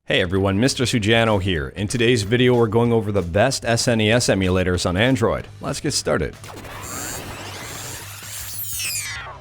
Hey everyone, Mr. Sujano here. In today's video, we're going over the best SNES emulators on Android. Let's get started.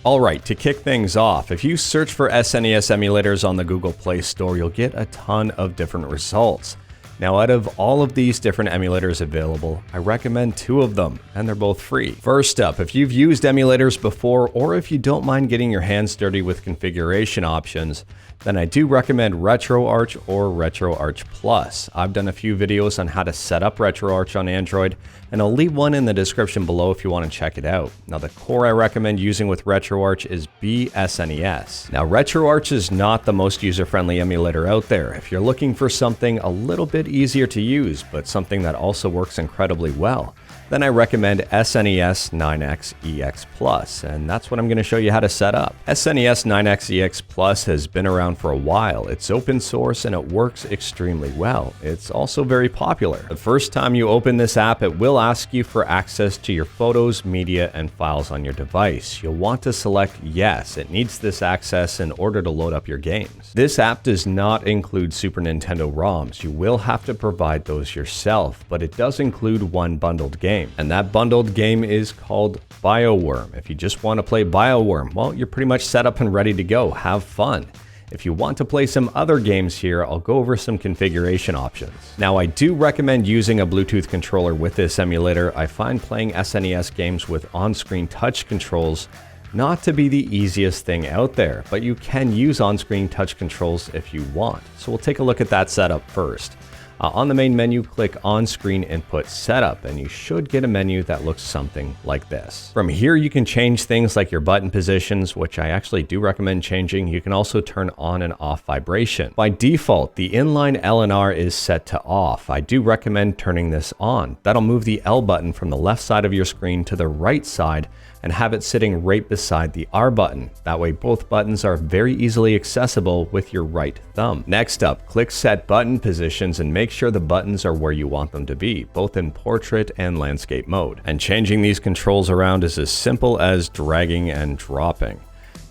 Alright, to kick things off, if you search for SNES emulators on the Google Play Store, you'll get a ton of different results. Now, out of all of these different emulators available, I recommend two of them, and they're both free. First up, if you've used emulators before, or if you don't mind getting your hands dirty with configuration options, then I do recommend RetroArch or RetroArch Plus. I've done a few videos on how to set up RetroArch on Android, and I'll leave one in the description below if you want to check it out. Now, the core I recommend using with RetroArch is BSNES. Now, RetroArch is not the most user-friendly emulator out there. If you're looking for something a little bit easier to use, but something that also works incredibly well, then I recommend SNES9X EX Plus, and that's what I'm going to show you how to set up. SNES9X EX Plus has been around for a while. It's open source and it works extremely well. It's also very popular. The first time you open this app, it will ask you for access to your photos, media, and files on your device. You'll want to select yes. It needs this access in order to load up your games. This app does not include Super Nintendo ROMs. You will have to provide those yourself, but it does include one bundled game. And that bundled game is called BioWorm. If you just want to play BioWorm, well, you're pretty much set up and ready to go. Have fun. If you want to play some other games here, I'll go over some configuration options. Now, I do recommend using a Bluetooth controller with this emulator. I find playing SNES games with on-screen touch controls not to be the easiest thing out there, but you can use on-screen touch controls if you want. So we'll take a look at that setup first. On the main menu, click On-Screen Input Setup, and you should get a menu that looks something like this. From here, you can change things like your button positions, which I actually do recommend changing. You can also turn on and off vibration. By default, the inline L and R is set to off. I do recommend turning this on. That'll move the L button from the left side of your screen to the right side and have it sitting right beside the R button. That way, both buttons are very easily accessible with your right thumb. Next up, click Set Button Positions and make sure the buttons are where you want them to be, both in portrait and landscape mode. And changing these controls around is as simple as dragging and dropping.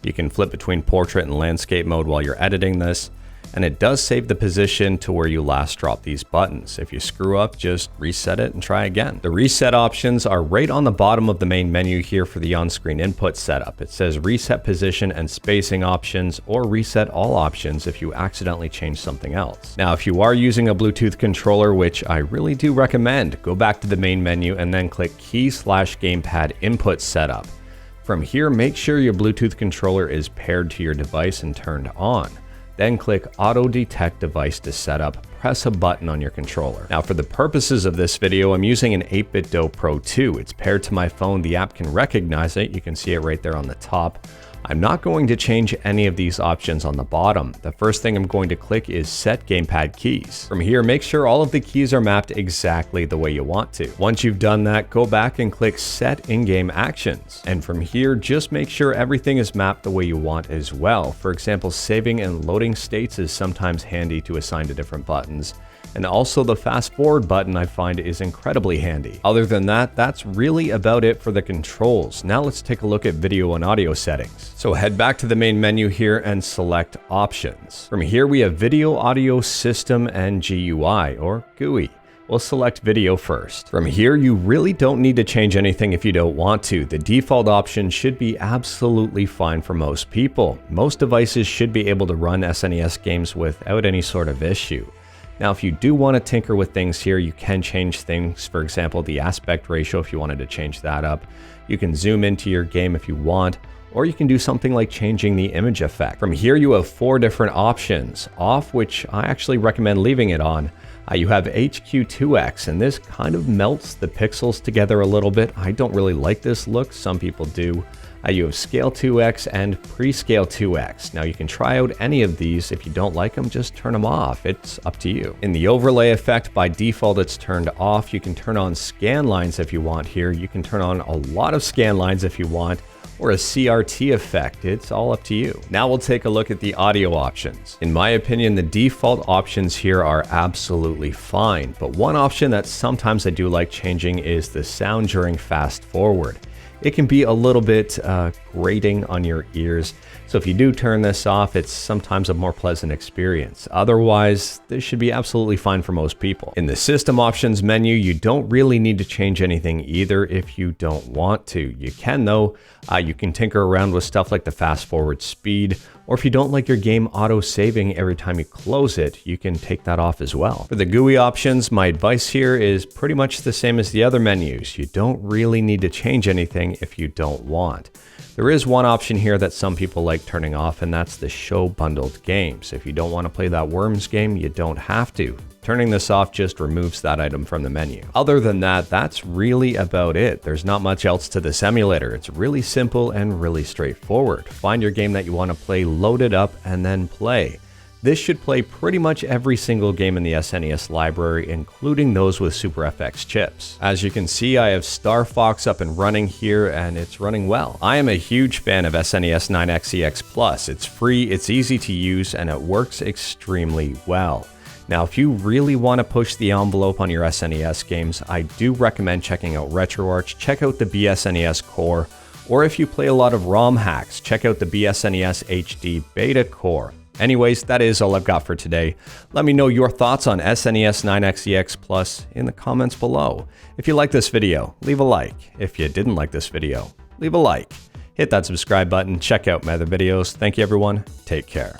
You can flip between portrait and landscape mode while you're editing this, and it does save the position to where you last dropped these buttons. If you screw up, just reset it and try again. The reset options are right on the bottom of the main menu here for the on-screen input setup. It says reset position and spacing options, or reset all options if you accidentally change something else. Now, if you are using a Bluetooth controller, which I really do recommend, go back to the main menu and then click Key/Gamepad Input Setup. From here, make sure your Bluetooth controller is paired to your device and turned on. Then click Auto Detect Device to set up. Press a button on your controller. Now, for the purposes of this video, I'm using an 8BitDo Pro 2. It's paired to my phone. The app can recognize it. You can see it right there on the top. I'm not going to change any of these options on the bottom. The first thing I'm going to click is Set Gamepad Keys. From here, make sure all of the keys are mapped exactly the way you want to. Once you've done that, go back and click Set In-Game Actions. And from here, just make sure everything is mapped the way you want as well. For example, saving and loading states is sometimes handy to assign to different buttons. And also the fast forward button I find is incredibly handy. Other than that, that's really about it for the controls. Now let's take a look at video and audio settings. So head back to the main menu here and select Options. From here we have Video, Audio, System, and GUI, or GUI. We'll select video first. From here, you really don't need to change anything if you don't want to. The default option should be absolutely fine for most people. Most devices should be able to run SNES games without any sort of issue. Now, if you do want to tinker with things here, you can change things. For example, the aspect ratio, if you wanted to change that up. You can zoom into your game if you want, or you can do something like changing the image effect. From here, you have 4 different options. Off, which I actually recommend leaving it on. You have HQ2X, and this kind of melts the pixels together a little bit. I don't really like this look. Some people do. You have Scale 2X and Prescale 2X. Now, you can try out any of these. If you don't like them, just turn them off. It's up to you. In the overlay effect, by default, it's turned off. You can turn on scan lines if you want here. You can turn on a lot of scan lines if you want, or a CRT effect. It's all up to you. Now we'll take a look at the audio options. In my opinion, the default options here are absolutely fine, but one option that sometimes I do like changing is the sound during fast forward. it can be a little bit grating on your ears. So if you do turn this off, it's sometimes a more pleasant experience. Otherwise, this should be absolutely fine for most people. In the system options menu, you don't really need to change anything either if you don't want to. You can though. You can tinker around with stuff like the fast forward speed, or if you don't like your game auto-saving every time you close it, you can take that off as well. For the GUI options, my advice here is pretty much the same as the other menus. You don't really need to change anything if you don't want. There is one option here that some people like turning off, and that's the show bundled games. If you don't want to play that Worms game, you don't have to. Turning this off just removes that item from the menu. Other than that, that's really about it. There's not much else to this emulator. It's really simple and really straightforward. Find your game that you want to play, load it up, and then play. This should play pretty much every single game in the SNES library, including those with Super FX chips. As you can see, I have Star Fox up and running here, and it's running well. I am a huge fan of SNES9X EX Plus. It's free, it's easy to use, and it works extremely well. Now, if you really want to push the envelope on your SNES games, I do recommend checking out RetroArch, check out the BSNES Core, or if you play a lot of ROM hacks, check out the BSNES HD Beta Core. Anyways, that is all I've got for today. Let me know your thoughts on SNES9X EX Plus in the comments below. If you like this video, leave a like. If you didn't like this video, leave a like. Hit that subscribe button, check out my other videos. Thank you everyone, take care.